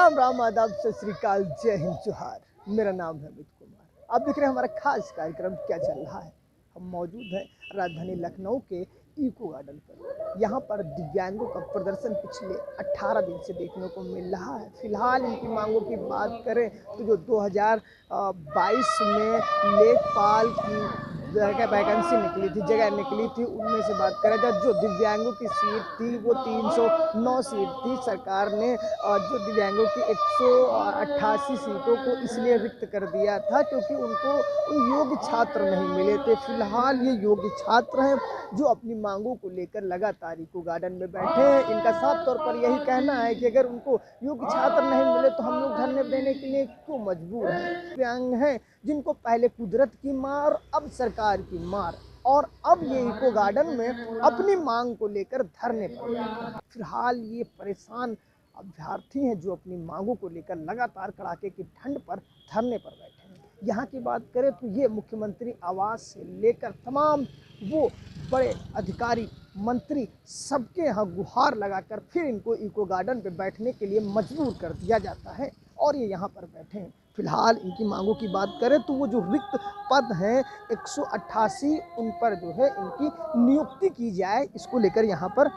राम राम, आदाब, सत श्री अकाल, जय हिंद, जोहार। मेरा नाम है अमित कुमार। आप देख रहे हैं हमारा खास कार्यक्रम क्या चल रहा है। हम मौजूद हैं राजधानी लखनऊ के इको गार्डन पर। यहाँ पर दिव्यांगों का प्रदर्शन पिछले 18 दिन से देखने को मिल रहा है। फिलहाल इनकी मांगों की बात करें तो जो 2022 में लेखपाल की वैकेंसी जगह निकली थी, उनमें से बात करें तो जो दिव्यांगों की सीट थी वो 309 सीट थी। सरकार ने जो दिव्यांगों की 188 सीटों को इसलिए रिक्त कर दिया था क्योंकि उनको उन योग्य छात्र नहीं मिले थे। फिलहाल ये योग्य छात्र हैं जो अपनी मांगों को लेकर लगातार इको गार्डन में बैठे हैं। इनका साफ तौर पर यही कहना है कि अगर उनको योग्य छात्र नहीं मिले तो हम लोग धरने देने के लिए क्यों मजबूर हैं। दिव्यांग हैं जिनको पहले कुदरत की मार, अब सरकार की मार, और अब ये इको गार्डन में अपनी मांग को लेकर धरने पर। फिलहाल ये परेशान अभ्यर्थी हैं जो अपनी मांगों को लेकर लगातार कड़ाके की ठंड पर धरने पर बैठे हैं। यहाँ की बात करें तो ये मुख्यमंत्री आवास से लेकर तमाम वो बड़े अधिकारी, मंत्री, सबके यहाँ गुहार लगाकर फिर इनको इको गार्डन पे बैठने के लिए मजबूर कर दिया जाता है और ये यहाँ पर बैठे हैं। फिलहाल इनकी मांगों की बात करें तो वो जो रिक्त पद हैं 188, उन पर जो है इनकी नियुक्ति की जाए, इसको लेकर यहाँ पर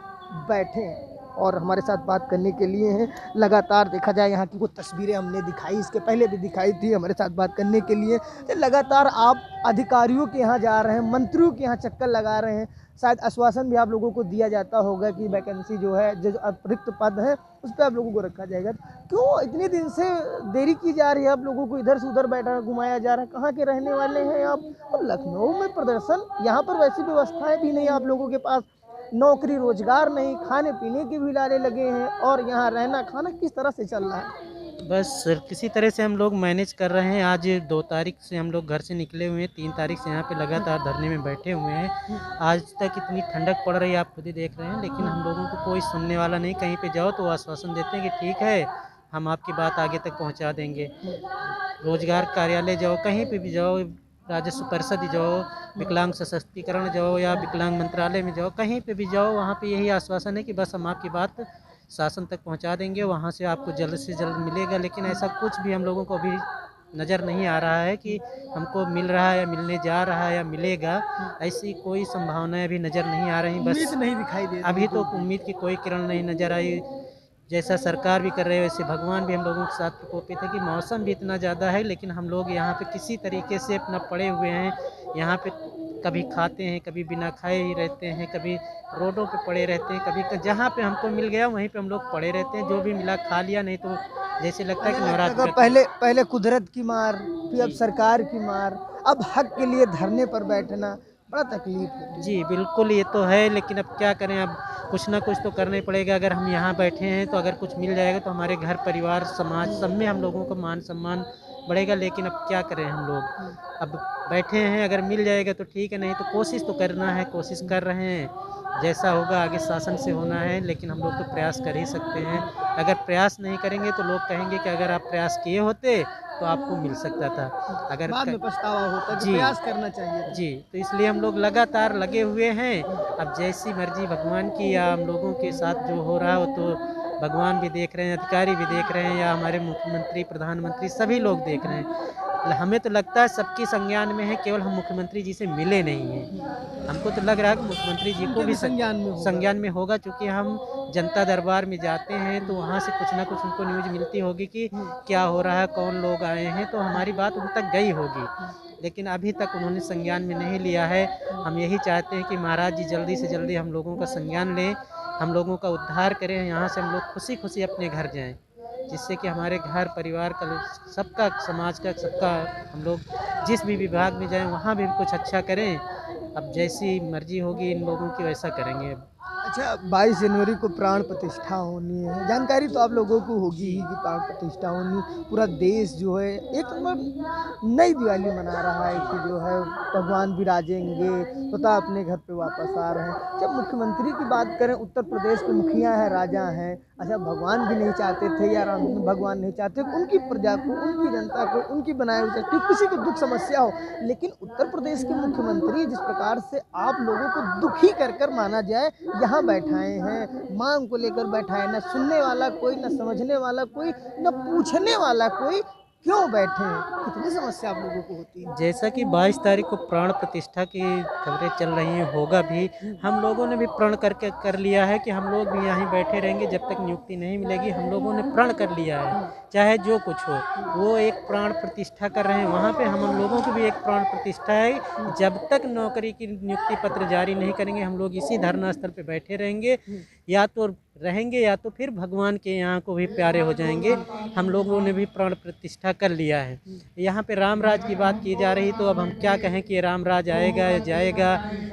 बैठे हैं। और हमारे साथ बात करने के लिए हैं, लगातार देखा जाए यहाँ की वो तस्वीरें हमने दिखाई, इसके पहले भी दिखाई थी। हमारे साथ बात करने के लिए लगातार आप अधिकारियों के यहाँ जा रहे हैं, मंत्रियों के यहाँ चक्कर लगा रहे हैं। शायद आश्वासन भी आप लोगों को दिया जाता होगा कि वैकेंसी जो है, जो रिक्त पद है, उस पर आप लोगों को रखा जाएगा। क्यों इतने दिन से देरी की जा रही है? आप लोगों को इधर से उधर बैठा घुमाया जा रहा है। कहाँ के रहने वाले हैं आप? और लखनऊ में प्रदर्शन, यहाँ पर वैसी व्यवस्थाएं भी नहीं, आप लोगों के पास नौकरी रोजगार नहीं, खाने पीने के भी लारे लगे हैं, और यहाँ रहना खाना किस तरह से चल रहा है? बस सर, किसी तरह से हम लोग मैनेज कर रहे हैं। आज 2 तारीख से हम लोग घर से निकले हुए हैं, 3 तारीख से यहाँ पे लगातार धरने में बैठे हुए हैं। आज तक इतनी ठंडक पड़ रही है, आप खुद ही देख रहे हैं, लेकिन हम लोगों को कोई सुनने वाला नहीं। कहीं पे जाओ तो वो आश्वासन देते हैं कि ठीक है, हम आपकी बात आगे तक पहुँचा देंगे। रोजगार कार्यालय जाओ, कहीं पे भी जाओ, राजस्व परिषद ही जाओ, विकलांग सशक्तिकरण जाओ या विकलांग मंत्रालय में जाओ, कहीं पे भी जाओ, वहाँ पे यही आश्वासन है कि बस हम आपकी बात शासन तक पहुंचा देंगे, वहाँ से आपको जल्द से जल्द मिलेगा। लेकिन ऐसा कुछ भी हम लोगों को अभी नज़र नहीं आ रहा है कि हमको मिल रहा है या मिलने जा रहा है या मिलेगा। ऐसी कोई संभावनाएं अभी नज़र नहीं आ रही। बस उम्मीद नहीं दिखाई दे रही। अभी तो उम्मीद की कोई किरण नहीं नज़र आई। जैसा सरकार भी कर रहे है वैसे भगवान भी हम लोगों के साथ प्रकोपित है कि मौसम भी इतना ज़्यादा है, लेकिन हम लोग यहाँ पे किसी तरीके से अपना पड़े हुए हैं। यहाँ पे कभी खाते हैं, कभी बिना खाए ही रहते हैं, कभी रोडों पे पड़े रहते हैं, कभी जहाँ पे हमको मिल गया वहीं पे हम लोग पड़े रहते हैं। जो भी मिला खा लिया, नहीं तो जैसे लगता है कि नवरात्र पहले कुदरत की मार, फिर अब सरकार की मार, अब हक के लिए धरने पर बैठना बड़ा तकलीफ है। जी बिल्कुल, ये तो है, लेकिन अब क्या करें, अब कुछ ना कुछ तो करना ही पड़ेगा। अगर हम यहाँ बैठे हैं तो अगर कुछ मिल जाएगा तो हमारे घर परिवार समाज सब में हम लोगों का मान सम्मान बढ़ेगा। लेकिन अब क्या करें, हम लोग अब बैठे हैं, अगर मिल जाएगा तो ठीक है, नहीं तो कोशिश तो करना है, कोशिश कर रहे हैं। जैसा होगा आगे शासन से होना है, लेकिन हम लोग तो प्रयास कर ही सकते हैं। अगर प्रयास नहीं करेंगे तो लोग कहेंगे कि अगर आप प्रयास किए होते तो आपको मिल सकता था। अगर बाद में पछतावा होता है कि जी प्रयास करना चाहिए। जी, तो इसलिए हम लोग लगातार लगे हुए हैं। अब जैसी मर्जी भगवान की या हम लोगों के साथ जो हो रहा है वो तो भगवान भी देख रहे हैं, अधिकारी भी देख रहे हैं, या हमारे मुख्यमंत्री, प्रधानमंत्री सभी लोग देख रहे हैं। हमें तो लगता है सबके संज्ञान में है, केवल हम मुख्यमंत्री जी से मिले नहीं हैं। हमको तो लग रहा है कि मुख्यमंत्री जी को भी संज्ञान में होगा, क्योंकि हम जनता दरबार में जाते हैं तो वहाँ से कुछ ना कुछ उनको न्यूज़ मिलती होगी कि क्या हो रहा है, कौन लोग आए हैं, तो हमारी बात उन तक गई होगी। लेकिन अभी तक उन्होंने संज्ञान में नहीं लिया है। हम यही चाहते हैं कि महाराज जी जल्दी से जल्दी हम लोगों का संज्ञान लें, हम लोगों का उद्धार करें, यहाँ से हम लोग खुशी खुशी अपने घर जाएं, जिससे कि हमारे घर परिवार का, सबका, समाज का, सबका, हम लोग जिस भी विभाग में जाएं वहाँ भी कुछ अच्छा करें। अब जैसी मर्जी होगी इन लोगों की वैसा करेंगे। अच्छा, 22 जनवरी को प्राण प्रतिष्ठा होनी है, जानकारी तो आप लोगों को होगी ही कि प्राण प्रतिष्ठा होनी। पूरा देश जो है एक नई दिवाली मना रहा है कि जो है भगवान विराजेंगे, तथा अपने घर पे वापस आ रहे हैं। जब मुख्यमंत्री की बात करें, उत्तर प्रदेश के मुखिया हैं, राजा हैं। अच्छा, भगवान भी नहीं चाहते थे या राम भगवान नहीं चाहते उनकी प्रजा को, उनकी जनता को, उनकी बनाई हुई शक्ति, किसी को दुख समस्या हो, लेकिन उत्तर प्रदेश के मुख्यमंत्री जिस प्रकार से आप लोगों को दुखी कर माना जाए, यहाँ यहाँ बैठाए हैं, मांग को लेकर बैठाए, न सुनने वाला कोई, न समझने वाला कोई, न पूछने वाला कोई, क्यों बैठे हैं? कितनी समस्या आप लोगों को होती है? जैसा कि 22 तारीख को प्राण प्रतिष्ठा की खबरें चल रही हैं, होगा भी। हम लोगों ने भी प्रण करके कर लिया है कि हम लोग भी यहीं बैठे रहेंगे जब तक नियुक्ति नहीं मिलेगी। हम लोगों ने प्रण कर लिया है, चाहे जो कुछ हो। वो एक प्राण प्रतिष्ठा कर रहे हैं, वहाँ पे हम लोगों की भी एक प्राण प्रतिष्ठा है। जब तक नौकरी की नियुक्ति पत्र जारी नहीं करेंगे, हम लोग इसी धरना स्थल पे बैठे रहेंगे, या तो रहेंगे या तो फिर भगवान के यहाँ को भी प्यारे हो जाएंगे। हम लोगों ने भी प्राण प्रतिष्ठा कर लिया है। यहाँ पे राम राज की बात की जा रही, तो अब हम क्या कहें कि राम राज आएगा या जाएगा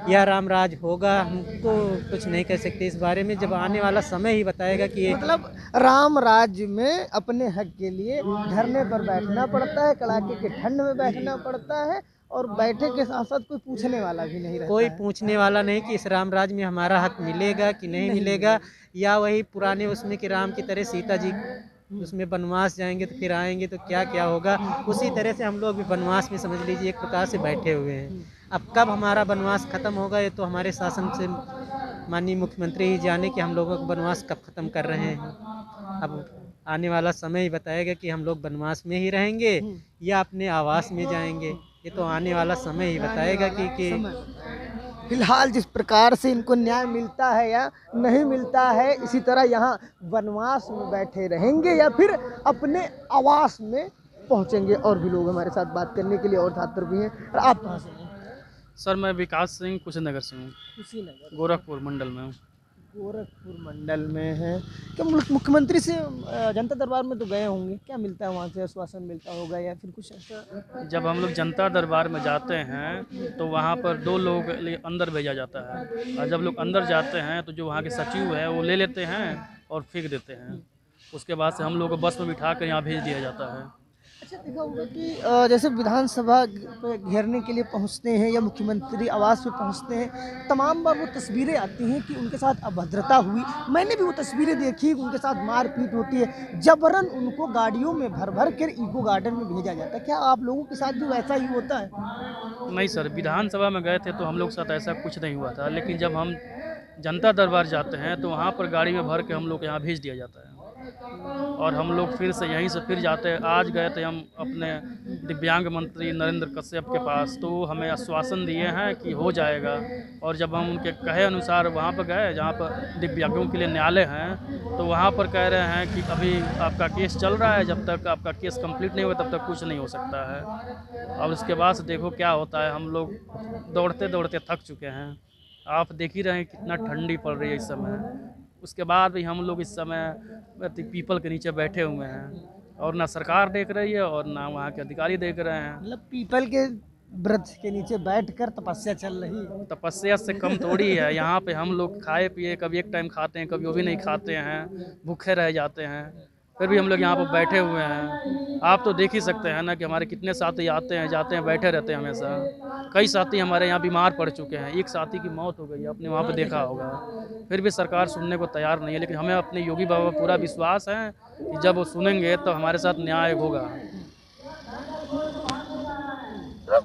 या राम राज होगा, हम तो कुछ नहीं कह सकते इस बारे में। जब आने वाला समय ही बताएगा कि ये मतलब राम राज्य में अपने हक के लिए धरने पर बैठना पड़ता है, कड़ाके के ठंड में बैठना पड़ता है, और बैठे के साथ साथ कोई पूछने वाला भी नहीं रहता कोई है। पूछने वाला नहीं कि इस राम राज में हमारा हक मिलेगा कि नहीं मिलेगा, या वही पुराने उसमें कि राम की तरह सीता जी उसमें वनवास जाएंगे तो फिर आएंगे तो क्या क्या होगा। उसी तरह से हम लोग भी वनवास में समझ लीजिए एक प्रकार से बैठे हुए हैं। अब कब हमारा वनवास खत्म होगा, ये तो हमारे शासन से माननीय मुख्यमंत्री ही जाने कि हम लोगों का वनवास कब खत्म कर रहे हैं। अब आने वाला समय ही बताएगा कि हम लोग वनवास में ही रहेंगे या अपने आवास में जाएंगे। ये तो आने वाला समय ही बताएगा कि फिलहाल जिस प्रकार से इनको न्याय मिलता है या नहीं मिलता है, इसी तरह यहाँ वनवास में बैठे रहेंगे या फिर अपने आवास में पहुँचेंगे। और भी लोग हमारे साथ बात करने के लिए और छात्र भी हैं। और आप कहाँ से हैं? सर मैं विकास सिंह कुशीनगर से हूँ, कुशीनगर, गोरखपुर मंडल में हूँ। गोरखपुर मंडल में है। क्या मुख्यमंत्री से जनता दरबार में तो गए होंगे, क्या मिलता है वहाँ से? आश्वासन मिलता होगा या फिर कुछ ऐसा? जब हम लोग जनता दरबार में जाते हैं तो वहाँ पर 2 लोगों के लिए अंदर भेजा जाता है, और जब लोग अंदर जाते हैं तो जो वहाँ के सचिव है वो ले लेते हैं और फेंक देते हैं। उसके बाद से हम लोग को बस में बिठा कर यहाँ भेज दिया जाता है। अच्छा, देखा होगा कि जैसे विधानसभा पे घेरने के लिए पहुंचते हैं या मुख्यमंत्री आवास पे पहुंचते हैं, तमाम बार वो तस्वीरें आती हैं कि उनके साथ अभद्रता हुई। मैंने भी वो तस्वीरें देखी, उनके साथ मारपीट होती है, जबरन उनको गाड़ियों में भर भर कर इको गार्डन में भेजा जाता है। क्या आप लोगों के साथ भी वैसा ही होता है? नहीं सर, विधानसभा में गए थे तो हम लोग के साथ ऐसा कुछ नहीं हुआ था, लेकिन जब हम जनता दरबार जाते हैं तो वहाँ पर गाड़ी में भर के हम लोग को यहाँ भेज दिया जाता है, और हम लोग फिर से यहीं से फिर जाते हैं। आज गए थे हम अपने दिव्यांग मंत्री नरेंद्र कश्यप के पास, तो वो हमें आश्वासन दिए हैं कि हो जाएगा। और जब हम उनके कहे अनुसार वहाँ पर गए जहाँ पर दिव्यांगों के लिए न्यायालय हैं, तो वहाँ पर कह रहे हैं कि अभी आपका केस चल रहा है, जब तक आपका केस कंप्लीट नहीं होगा तब तक कुछ नहीं हो सकता है। और उसके बाद से देखो क्या होता है। हम लोग दौड़ते दौड़ते थक चुके हैं। आप देख ही रहे हैं कितना ठंडी पड़ रही है इस समय। उसके बाद भी हम लोग इस समय पीपल के नीचे बैठे हुए हैं, और ना सरकार देख रही है और ना वहाँ के अधिकारी देख रहे हैं। मतलब पीपल के वृक्ष के नीचे बैठकर तपस्या चल रही है। तपस्या से कम थोड़ी है। यहाँ पे हम लोग खाए पिए कभी एक टाइम खाते हैं, कभी वो भी नहीं खाते हैं, भूखे रह जाते हैं, फिर भी हम लोग यहाँ पर बैठे हुए हैं। आप तो देख ही सकते हैं ना कि हमारे कितने साथी आते हैं जाते हैं, बैठे रहते हैं हमेशा। कई साथी हमारे यहाँ बीमार पड़ चुके हैं, एक साथी की मौत हो गई है, आपने वहाँ पे देखा होगा। फिर भी सरकार सुनने को तैयार नहीं है, लेकिन हमें अपने योगी बाबा पर पूरा विश्वास है कि जब वो सुनेंगे तो हमारे साथ न्याय होगा।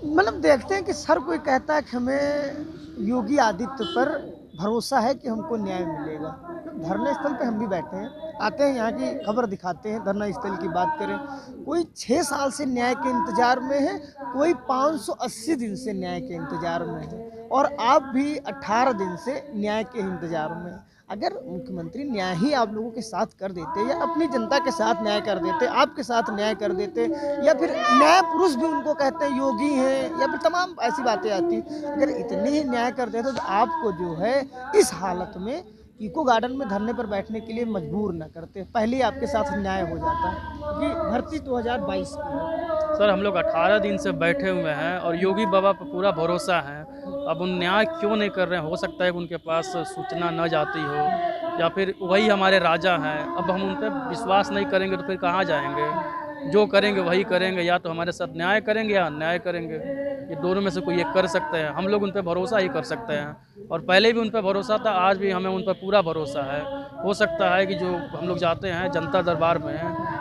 मतलब देखते हैं कि हर कोई कहता है कि हमें योगी आदित्य पर भरोसा है कि हमको न्याय मिलेगा। धरना स्थल पे हम भी बैठे हैं, आते हैं यहाँ की खबर दिखाते हैं। धरना स्थल की बात करें, कोई 6 साल से न्याय के इंतज़ार में है, कोई 580 दिन से न्याय के इंतज़ार में है, और आप भी 18 दिन से न्याय के इंतज़ार में हैं। अगर मुख्यमंत्री न्याय ही आप लोगों के साथ कर देते या अपनी जनता के साथ न्याय कर देते, आपके साथ न्याय कर देते, या फिर न्याय पुरुष भी उनको कहते हैं, योगी हैं, या फिर तमाम ऐसी बातें आती, अगर इतनी ही न्याय कर देते तो आपको जो है इस हालत में इको गार्डन में धरने पर बैठने के लिए मजबूर न करते, पहले ही आपके साथ न्याय हो जाता। क्योंकि भर्ती 2022 की है। सर हम लोग 18 दिन से बैठे हुए हैं और योगी बाबा पर पूरा भरोसा है। अब उन न्याय क्यों नहीं कर रहे हैं? हो सकता है कि उनके पास सूचना न जाती हो, या फिर वही हमारे राजा हैं। अब हम उन पर विश्वास नहीं करेंगे तो फिर कहाँ जाएंगे? जो करेंगे वही करेंगे, या तो हमारे साथ न्याय करेंगे या अन्याय करेंगे। ये दोनों में से कोई एक कर सकते हैं। हम लोग उन पर भरोसा ही कर सकते हैं, और पहले भी उन पर भरोसा था, आज भी हमें उन पर पूरा भरोसा है। हो सकता है कि जो हम लोग जाते हैं जनता दरबार में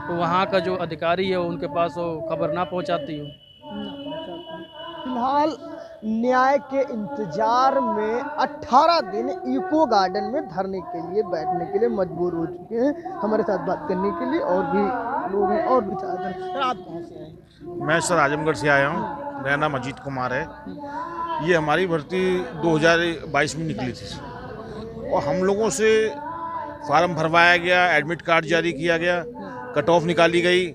तो वहाँ का जो अधिकारी है उनके पास वो खबर ना पहुँचाती हो। फिलहाल न्याय के इंतजार में 18 दिन इको गार्डन में धरने के लिए बैठने के लिए मजबूर हो चुके हैं। हमारे साथ बात करने के लिए और भी लोग हैं और भी चाहते हैं। सर, आप कहाँ से आए? मैं सर आजमगढ़ से आया हूँ। मेरा नाम अजीत कुमार है। ये हमारी भर्ती 2022 में निकली थी और हम लोगों से फार्म भरवाया गया, एडमिट कार्ड जारी किया गया, कट ऑफ निकाली गई,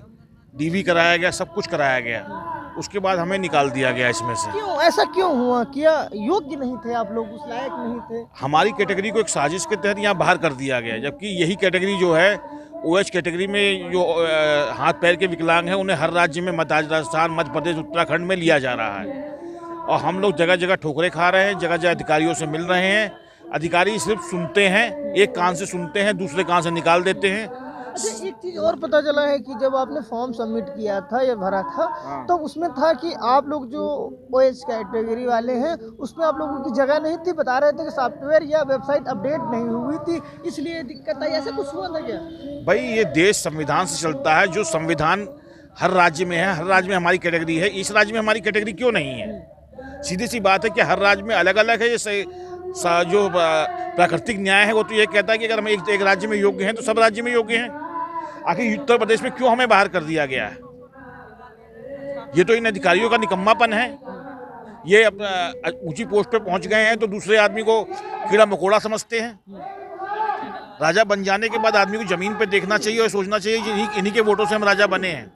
डीवी कराया गया, सब कुछ कराया गया। उसके बाद हमें निकाल दिया गया इसमें से। क्यों ऐसा क्यों हुआ? क्या योग्य नहीं थे आप लोग, उस लायक नहीं थे? हमारी कैटेगरी को एक साजिश के तहत यहाँ बाहर कर दिया गया, जबकि यही कैटेगरी जो है ओएच कैटेगरी में जो हाथ पैर के विकलांग हैं उन्हें हर राज्य में राजस्थान, मध्य प्रदेश, उत्तराखंड में लिया जा रहा है। और हम लोग जगह जगह ठोकरें खा रहे हैं, जगह जगह अधिकारियों से मिल रहे हैं। अधिकारी सिर्फ सुनते हैं, एक कान से सुनते हैं, दूसरे कान से निकाल देते हैं। अच्छा, एक चीज और पता चला है कि जब आपने फॉर्म सबमिट किया था या भरा था तो उसमें था कि आप लोग जो ओएच कैटेगरी वाले हैं उसमें आप लोगों की जगह नहीं थी। बता रहे थे कि सॉफ्टवेयर या वेबसाइट अपडेट नहीं हुई थी, इसलिए दिक्कत आई। ऐसा कुछ हुआ था क्या? भाई, ये देश संविधान से चलता है। जो संविधान हर राज्य में है, हर राज्य में हमारी कैटेगरी है, इस राज्य में हमारी कैटेगरी क्यों नहीं है? सीधी सी बात है कि हर राज्य में अलग अलग है। जैसे जो प्राकृतिक न्याय है वो तो ये कहता है कि अगर हम एक राज्य में योग्य हैं तो सब राज्य में योग्य हैं। आखिर उत्तर प्रदेश में क्यों हमें बाहर कर दिया गया है? ये तो इन अधिकारियों का निकम्मापन है। ये अपना ऊंची पोस्ट पे पहुंच गए हैं तो दूसरे आदमी को कीड़ा मकोड़ा समझते हैं। राजा बन जाने के बाद आदमी को जमीन पे देखना चाहिए और सोचना चाहिए कि इन्हीं के वोटों से हम राजा बने हैं।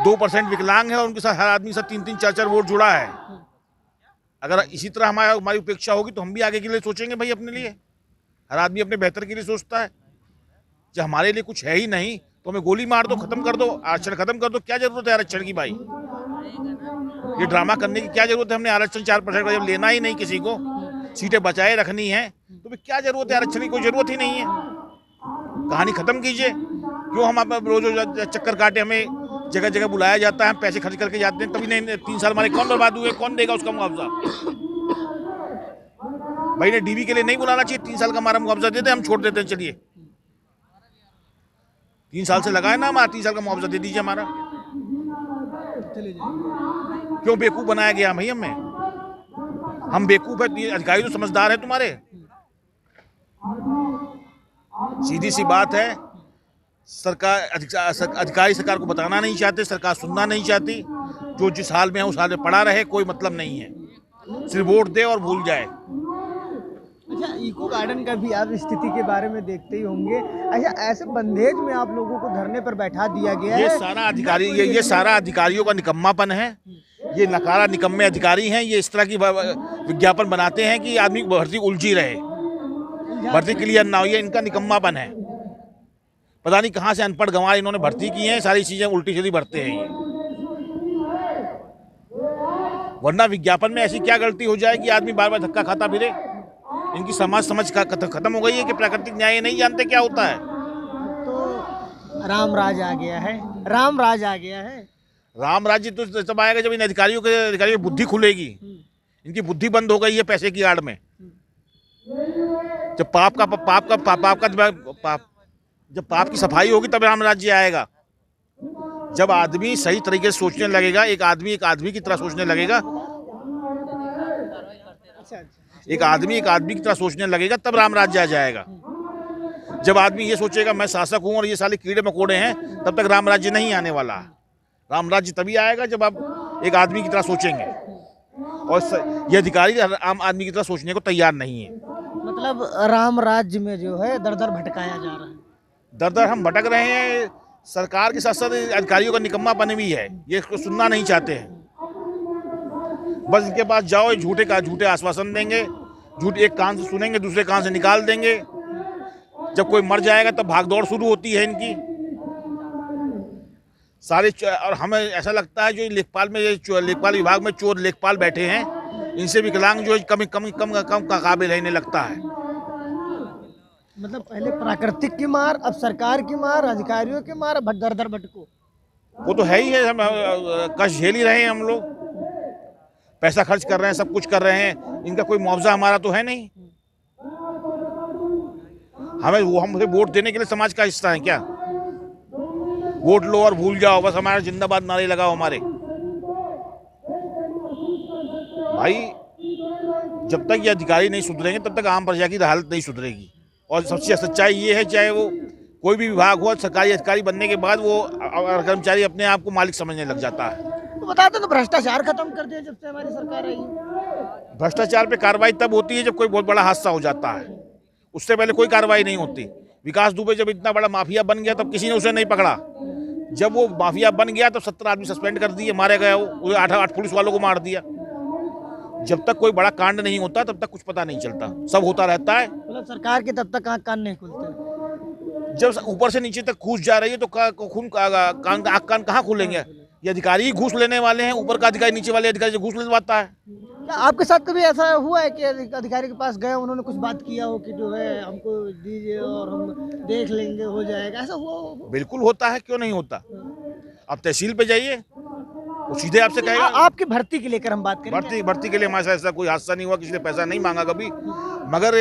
2% विकलांग है और उनके साथ हर आदमी के साथ 3-3, 4-4 वोट जुड़ा है। अगर इसी तरह हमारी उपेक्षा होगी तो हम भी आगे के लिए सोचेंगे भाई अपने लिए। हर आदमी अपने बेहतर के लिए सोचता है। जब हमारे लिए कुछ है ही नहीं तो हमें गोली मार दो, खत्म कर दो, आरक्षण खत्म कर दो। क्या जरूरत है आरक्षण की भाई? ये ड्रामा करने की क्या जरूरत है? हमने आरक्षण 4% का जब लेना ही नहीं, किसी को सीटें बचाए रखनी है तो फिर क्या जरूरत है आरक्षण की? कोई जरूरत ही नहीं है। कहानी खत्म कीजिए। क्यों हम आप रोज चक्कर काटे? हमें जगह जगह बुलाया जाता है, पैसे खर्च करके जाते हैं, तभी नहीं 3 साल हमारे कौन बर्बाद हुए? कौन देगा उसका मुआवजा? भाई ने डीवी के लिए नहीं बुलाना चाहिए। 3 साल का हमारा मुआवजा देते, हम छोड़ देते हैं। चलिए 3 साल से लगाए ना, हमारा 3 साल का मुआवजा दे दीजिए हमारा। क्यों बेवकूफ बनाया गया भाई हमें? हम बेवकूफ है? अधिकारी तो समझदार है तुम्हारे। सीधी सी बात है, सरकार अधिकारी सरकार को बताना नहीं चाहते, सरकार सुनना नहीं चाहती। जो जिस हाल में है उस हाल में पड़ा रहे, कोई मतलब नहीं है। सिर्फ वोट दे और भूल जाए। अच्छा, इको गार्डन का भी आप स्थिति के बारे में देखते ही होंगे। अच्छा, ऐसे बंदेज में आप लोगों को धरने पर बैठा दिया गया ये है। सारा अधिकारी ये सारा अधिकारियों का निकम्मापन है। ये नकारा निकम्मे अधिकारी हैं। ये इस तरह की विज्ञापन बनाते हैं कि आदमी की भर्ती उलझी रहे, भर्ती क्लियर ना हो। ये इनका निकम्मापन है। पता नहीं कहाँ से अनपढ़ गंवार इन्होंने भर्ती की है। सारी चीजें उल्टी सीधी भरते हैं ये। वरना विज्ञापन में ऐसी क्या गलती हो जाए कि आदमी बार बार धक्का खाता फिरे? इनकी समाज समझ खत्म हो गई है कि प्राकृतिक न्याय नहीं जानते क्या होता है। तो राम राज आ गया है, राम राज आ गया है। राम राज्य तो तब आएगा जब इन अधिकारियों की बुद्धि खुलेगी। इनकी बुद्धि बंद हो गई है पैसे की आड़ में। जब जब पाप की सफाई होगी तब राम राज्य आएगा। जब आदमी सही तरीके से सोचने लगेगा, एक आदमी की तरह सोचने लगेगा, एक आदमी की तरह सोचने लगेगा, तब राम राज्य आ जाएगा। जब आदमी ये सोचेगा मैं शासक हूं और ये साले कीड़े मकोड़े हैं, तब तक राम राज्य नहीं आने वाला। राम राज्य तभी आएगा जब आप एक आदमी की तरह सोचेंगे। और ये अधिकारी आम आदमी की तरह सोचने को तैयार नहीं है। मतलब राम राज्य में जो है दर दर भटकाया जा रहा है। दर दर हम भटक रहे हैं। सरकार के साथ साथ अधिकारियों का निकम्मापन भी है। ये इसको सुनना नहीं चाहते हैं। बस इनके पास जाओ, झूठे आश्वासन देंगे, एक कान से सुनेंगे, दूसरे कान से निकाल देंगे। जब कोई मर जाएगा तब भागदौड़ शुरू होती है इनकी सारे। और हमें ऐसा लगता है जो लेखपाल विभाग में चोर लेखपाल बैठे हैं, इनसे विकलांग जो कम काबिल है, इन्हें लगता है। मतलब पहले प्राकृतिक की मार, अब सरकार की मार, अधिकारियों की मार, अब दर दर भटको। वो तो है ही है। हम कष्ट झेल ही रहे हैं। हम लोग पैसा खर्च कर रहे हैं, सब कुछ कर रहे हैं। इनका कोई मुआवजा हमारा तो है नहीं। हमसे वोट देने के लिए समाज का हिस्सा है क्या? वोट लो और भूल जाओ, बस हमारा जिंदाबाद नारे लगाओ हमारे। भाई जब तक ये अधिकारी नहीं सुधरेंगे तब तक आम प्रजा की हालत नहीं सुधरेगी। और सबसे सच्चाई ये है, चाहे वो कोई भी विभाग हो, सरकारी अधिकारी बनने के बाद वो कर्मचारी अपने आप को मालिक समझने लग जाता है। तो बताते तो भ्रष्टाचार खत्म कर दिया जब से हमारी सरकार आई है। भ्रष्टाचार पे कार्रवाई तब होती है जब कोई बहुत बड़ा हादसा हो जाता है, उससे पहले कोई कार्रवाई नहीं होती। विकास दुबे जब इतना बड़ा माफिया बन गया तब किसी ने उसे नहीं पकड़ा। जब वो माफिया बन गया तब 17 आदमी सस्पेंड कर दिए, मारे गए, वो 8 पुलिस वालों को मार दिया। जब तक कोई बड़ा कांड नहीं होता तब तक कुछ पता नहीं चलता, सब होता रहता है। मतलब सरकार के तब तक आँख कान नहीं खुलते। जब ऊपर से नीचे तक घूस जा रही है तो खून आँख कान कहाँ खुलेंगे? ये अधिकारी ही घूस लेने वाले हैं, ऊपर का अधिकारी नीचे वाले अधिकारी से घूस लेवाता है। क्या आपके साथ कभी ऐसा हुआ है कि अधिकारी के पास गए, उन्होंने कुछ बात किया हो कि जो है हमको दीजिए और हम देख लेंगे, हो जाएगा, ऐसा हुआ हो? बिल्कुल होता है, क्यों नहीं होता। आप तहसील पे जाइए, वो सीधे आपसे कहेगा। आपकी भर्ती के लेकर हम बात करें। भर्ती के लिए हमारे साथ ऐसा कोई हादसा नहीं हुआ, किसी ने पैसा नहीं मांगा कभी। मगर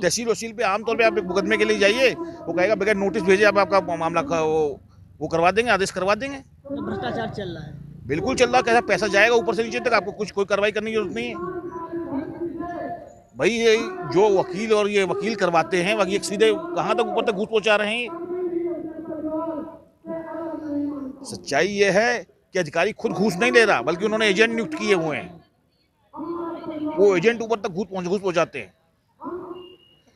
तहसील वसील पे आमतौर पे आप एक मुकदमे के लिए जाइए, वो कहेगा बगैर नोटिस भेजे आप आपका मामला वो करवा देंगे, आदेश करवा देंगे। तो भ्रष्टाचार चल रहा है। बिल्कुल चल रहा है। कैसा पैसा जाएगा ऊपर से नीचे तक, आपको कुछ कोई कार्रवाई करने की जरूरत नहीं है भाई। ये जो वकील और ये वकील करवाते हैं वकील सीधे कहाँ तक ऊपर तक घूस पहुंचा रहे हैं। सच्चाई ये है कि अधिकारी खुद घूस नहीं ले रहा, बल्कि उन्होंने एजेंट नियुक्त किए हुए हैं। वो एजेंट ऊपर तक घूस पहुंचाते हैं।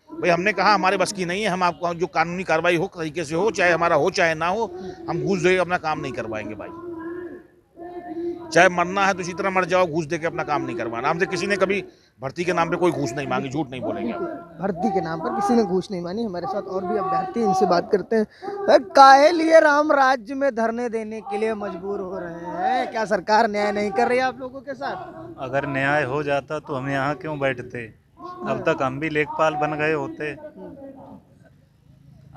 भाई हमने कहा हमारे बस की नहीं है, हम आपको जो कानूनी कार्रवाई हो तरीके से हो, चाहे हमारा हो चाहे ना हो, हम घूस दे अपना काम नहीं करवाएंगे भाई। चाहे मरना है तो इसी तरह मर जाओ, घूस दे के अपना काम नहीं करवाना। हमसे किसी ने कभी भर्ती के नाम पे कोई घूस नहीं मांगी, झूठ नहीं बोलेंगे। भर्ती के नाम पर किसी ने घूस नहीं मानी। हमारे साथ और भी अभ्यर्थी, इनसे बात करते हैं। काहे लिए राम राज्य में धरने देने के लिए मजबूर हो रहे हैं? क्या सरकार न्याय नहीं कर रही है आप लोगों के साथ? अगर न्याय हो जाता तो हम यहाँ क्यों बैठते? अब तक हम भी लेखपाल बन गए होते,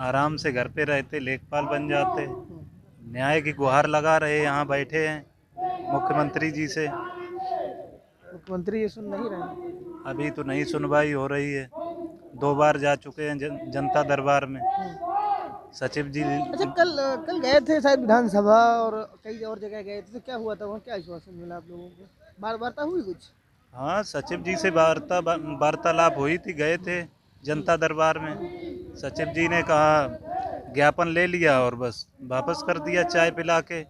आराम से घर पे रहते, लेखपाल बन जाते। न्याय की गुहार लगा रहे यहाँ बैठे हैं मुख्यमंत्री जी से। मुख्यमंत्री ये सुन नहीं रहे। अभी तो नहीं सुनवाई हो रही है। 2 बार जा चुके हैं जनता दरबार में सचिव जी। अच्छा, कल गए थे शायद विधानसभा और कई और जगह गए थे, तो क्या हुआ था वहाँ? क्या आश्वासन मिला आप लोगों को? वार्ता हुई कुछ? हाँ, सचिव जी से वार्तालाप हुई थी, गए थे जनता दरबार में। सचिव जी ने कहा ज्ञापन ले लिया और बस वापस कर दिया चाय पिला के।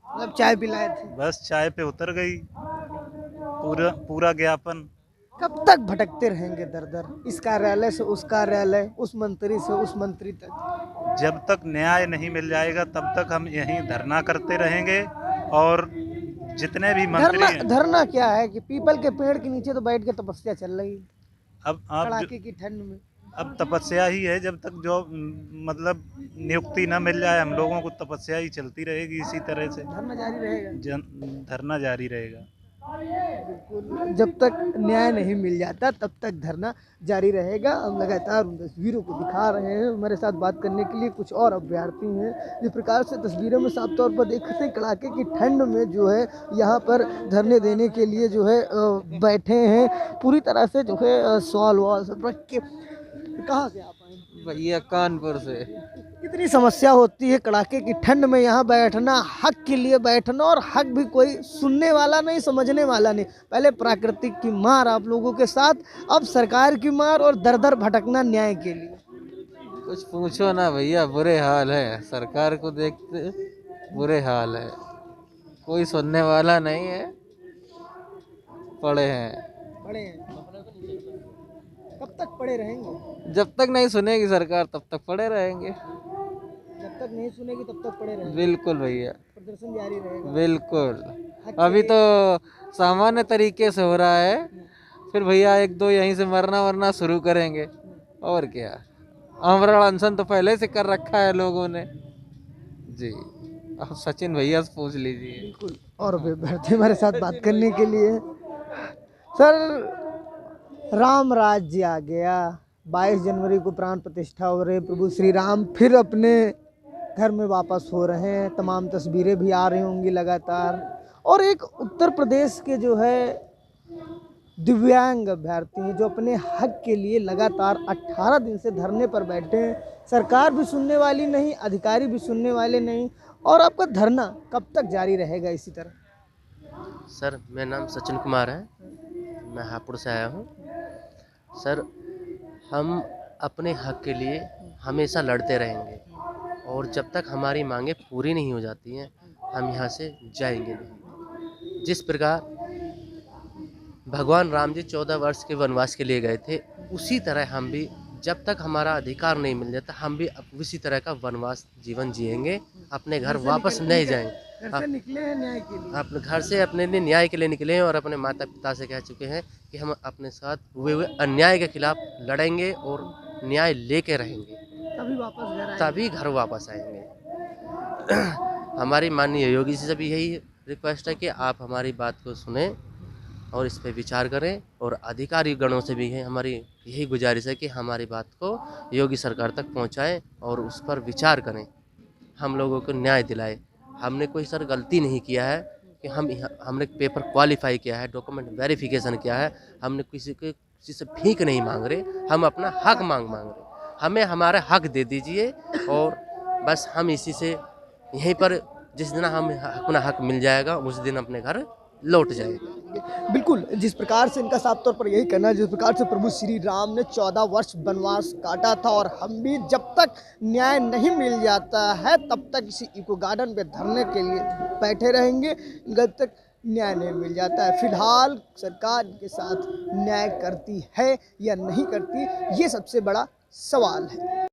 मतलब चाय पिलाए थे? बस चाय पे उतर गई पूरा ज्ञापन। कब तक भटकते रहेंगे दर दर, इस कार्यालय से उस कार्यालय, उस मंत्री से उस मंत्री तक? जब तक न्याय नहीं मिल जाएगा तब तक हम यहीं धरना करते रहेंगे। और जितने भी मंत्री हैं, धरना क्या है कि पीपल के पेड़ के नीचे तो बैठ के तपस्या चल रही है अब आप कड़ाके की ठंड में। अब तपस्या ही है, जब तक जो मतलब नियुक्ति न मिल जाए हम लोगों को, तपस्या ही चलती रहेगी इसी तरह से। धरना जारी रहेगा। धरना जारी रहेगा। बिल्कुल, जब तक न्याय नहीं मिल जाता तब तक धरना जारी रहेगा। हम लगातार उन तस्वीरों को दिखा रहे हैं। हमारे साथ बात करने के लिए कुछ और अभ्यर्थी हैं। जिस प्रकार से तस्वीरों में साफ तौर पर देख सकते हैं, कड़ाके की ठंड में जो है यहाँ पर धरने देने के लिए जो है बैठे हैं, पूरी तरह से जो है सॉल वॉल सब रख के। कहाँ से आप आए? भैया कानपुर से। कितनी समस्या होती है कड़ाके की ठंड में यहाँ बैठना, हक के लिए बैठना, और हक भी कोई सुनने वाला नहीं, समझने वाला नहीं। पहले प्राकृतिक की मार आप लोगों के साथ, अब सरकार की मार, और दर दर भटकना न्याय के लिए। कुछ पूछो ना भैया, बुरे हाल है। सरकार को देखते बुरे हाल है, कोई सुनने वाला नहीं है। पड़े हैं। कब तक पड़े रहेंगे? जब तक नहीं सुनेगी सरकार तब तक पड़े रहेंगे। जब तक नहीं सुनेगी तब तक पड़े रहेंगे। बिल्कुल भैया, प्रदर्शन जारी रहेगा। बिल्कुल। अभी तो सामान्य तरीके से हो रहा है, फिर भैया 1-2 यहीं से मरना शुरू करेंगे। और क्या, आमरण अनशन तो पहले से कर रखा है लोगों ने जी। अब सचिन भैया से पूछ लीजिए। बिल्कुल। और अभ्यर्थी हमारे साथ बात करने के लिए। सर, राम राज्य आ गया, 22 जनवरी को प्राण प्रतिष्ठा हो रही, प्रभु श्री राम फिर अपने घर में वापस हो रहे हैं। तमाम तस्वीरें भी आ रही होंगी लगातार। और एक उत्तर प्रदेश के जो है दिव्यांग अभ्यर्थी हैं, जो अपने हक के लिए लगातार 18 दिन से धरने पर बैठे हैं। सरकार भी सुनने वाली नहीं, अधिकारी भी सुनने वाले नहीं। और आपका धरना कब तक जारी रहेगा इसी तरह? सर, मेरा नाम सचिन कुमार है। मैं हापुड़ से आया हूँ। सर, हम अपने हक के लिए हमेशा लड़ते रहेंगे और जब तक हमारी मांगें पूरी नहीं हो जाती हैं हम यहाँ से जाएंगे नहीं। जिस प्रकार भगवान राम जी 14 वर्ष के वनवास के लिए गए थे, उसी तरह हम भी जब तक हमारा अधिकार नहीं मिल जाता हम भी उसी तरह का वनवास जीवन जिएंगे, अपने घर वापस नहीं जाएंगे। घर से निकले हैं न्याय के लिए। अपने घर से अपने लिए न्याय के लिए निकले हैं और अपने माता पिता से कह चुके हैं कि हम अपने साथ हुए अन्याय के खिलाफ लड़ेंगे और न्याय लेके रहेंगे, तभी वापस घर आए। तभी घर वापस आएंगे। हमारी माननीय योगी जी से भी यही रिक्वेस्ट है कि आप हमारी बात को सुने और इस पर विचार करें, और अधिकारी गणों से भी है हमारी यही गुजारिश है कि हमारी बात को योगी सरकार तक पहुंचाएं और उस पर विचार करें, हम लोगों को न्याय दिलाए। हमने कोई सर गलती नहीं किया है कि हमने पेपर क्वालिफाई किया है, डॉक्यूमेंट वेरिफिकेशन किया है, हमने किसी से भीख नहीं मांग रहे, हम अपना हक मांग रहे। हमें हमारा हक दे दीजिए और बस हम इसी से यहीं पर जिस दिन हमें अपना हक मिल जाएगा उस दिन अपने घर लौट जाएगा। बिल्कुल, जिस प्रकार से इनका साफ तौर पर यही कहना है, जिस प्रकार से प्रभु श्री राम ने 14 वर्ष वनवास काटा था और हम भी जब तक न्याय नहीं मिल जाता है तब तक इसी इको गार्डन पे धरने के लिए बैठे रहेंगे जब तक न्याय नहीं मिल जाता है। फिलहाल सरकार के साथ न्याय करती है या नहीं करती, ये सबसे बड़ा सवाल है।